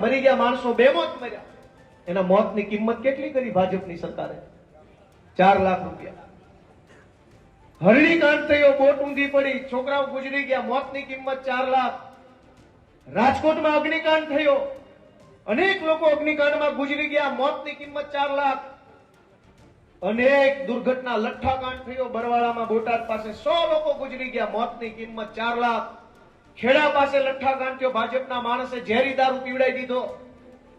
મરી ગયા માણસો, બેમોત મર્યા. એના મોતની કિંમત કેટલી કરી ભાજપની સરકારે? 4 લાખ રૂપિયા. હરણીકાંડ થયો, બોટ ઊંધી પડી, છોકરાઓ ગુજરી ગયા, મોતની કિંમત 4 લાખ. રાજકોટમાં અગ્નિકાંડ થયો, અનેક લોકો અગ્નિકાંડમાં ગુજરી ગયા, મોતની કિંમત 4 લાખ. અનેક દુર્ઘટના, લઠ્ઠાકાંડ થયો બરવાળામાં, બોટાદ પાસે 100 લોકો ગુજરી ગયા, મોતની કિંમત 4 લાખ. ખેડા પાસે લઠ્ઠાકાંડ થયો, ભાજપના માણસે ઝેરી દારૂ પીવડાવી દીધો,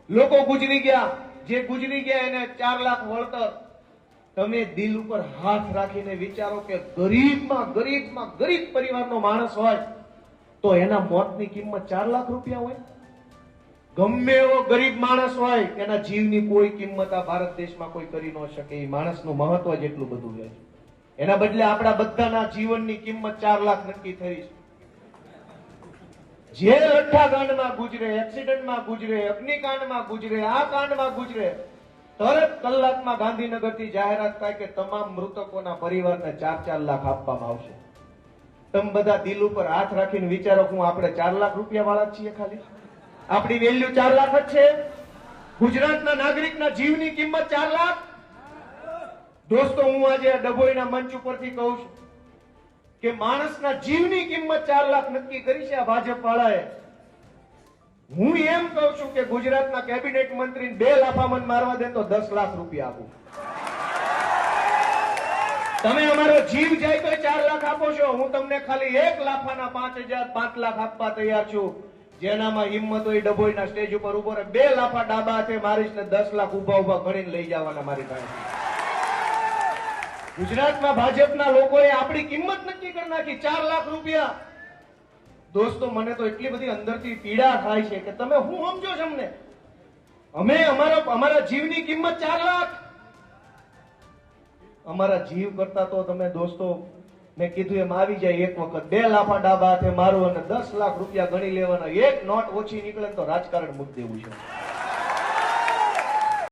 લોકો ગુજરી ગયા. જે ગુજરી ગયા એને 4 લાખ વળતર. તમે દિલ ઉપર હાથ રાખીને વિચારો કે ગરીબમાં ગરીબ પરિવારનો માણસ હોય તો એના મોતની કિંમત 4 લાખ રૂપિયા હોય. ગમે એવો ગરીબ માણસ હોય એના જીવની કોઈ કિંમત આ ભારત દેશમાં કોઈ કરી ન શકે. એ માણસનું મહત્વ જેટલું બધું છે. એના બદલે આપણા બધાના જીવનની કિંમત 4 લાખ નક્કી થઈ છે. જે લઠ્ઠાકાંડમાં ગુજરે, એક્સિડન્ટમાં ગુજરે, અગ્નિકાંડમાં ગુજરે, આ કાંડમાં ગુજરે, તરત કલાકમાં ગાંધીનગરથી જાહેરાત થાય કે તમામ મૃતકોના પરિવારને 4-4 લાખ આપવામાં આવશે. તમે બધા દિલ ઉપર હાથ રાખીને વિચારો, હું આપણે 4 લાખ રૂપિયા વાળા છીએ? ખાલી આપણી વેલ્યુ 4 લાખ જ છે. ગુજરાતના નાગરિકના જીવની કિંમત 4 લાખ. દોસ્તો, હું આજે ડભોઈના મંચ ઉપરથી કહું છું કે માણસના જીવની કિંમત 4 લાખ નક્કી કરી છે આ ભાજપ વાળાએ. હું એમ કહું છું કે ગુજરાતના કેબિનેટ મંત્રીને 2 લાફામણ મારવા દે તો 10 લાખ રૂપિયા આપું. તમે અમારો જીવ જાય તો 4 લાખ આપો છો, હું તમને ખાલી 1 લાફાના 5,000, 5 લાખ આપવા તૈયાર છું. જેનામાં હિંમત હોય ડભોઈના સ્ટેજ ઉપર ઉભો રહે, 2 લાફા ડાબા હાથે મારીશ ને 10 લાખ ઉભા ગણીને લઈ જવાના મારી પાસે. ગુજરાતમાં ભાજપના લોકોએ આપણી કિંમત નક્કી કરી નાખી, 4 લાખ રૂપિયા. દોસ્તો, મને તો એટલી બધી અંદરથી પીડા થાય છે કે તમે હું સમજો છો અમને? અમે અમારા જીવની કિંમત 4 લાખ. અમારા જીવ કરતા તો તમે દોસ્તો, મેં કીધું એમ આવી જાય એક વખત, 2 લાફા ડાબા હાથે મારું અને 10 લાખ રૂપિયા ગણી લેવાના. એક નોટ ઓછી નીકળે તો રાજકારણ મૂકી દેવું છે.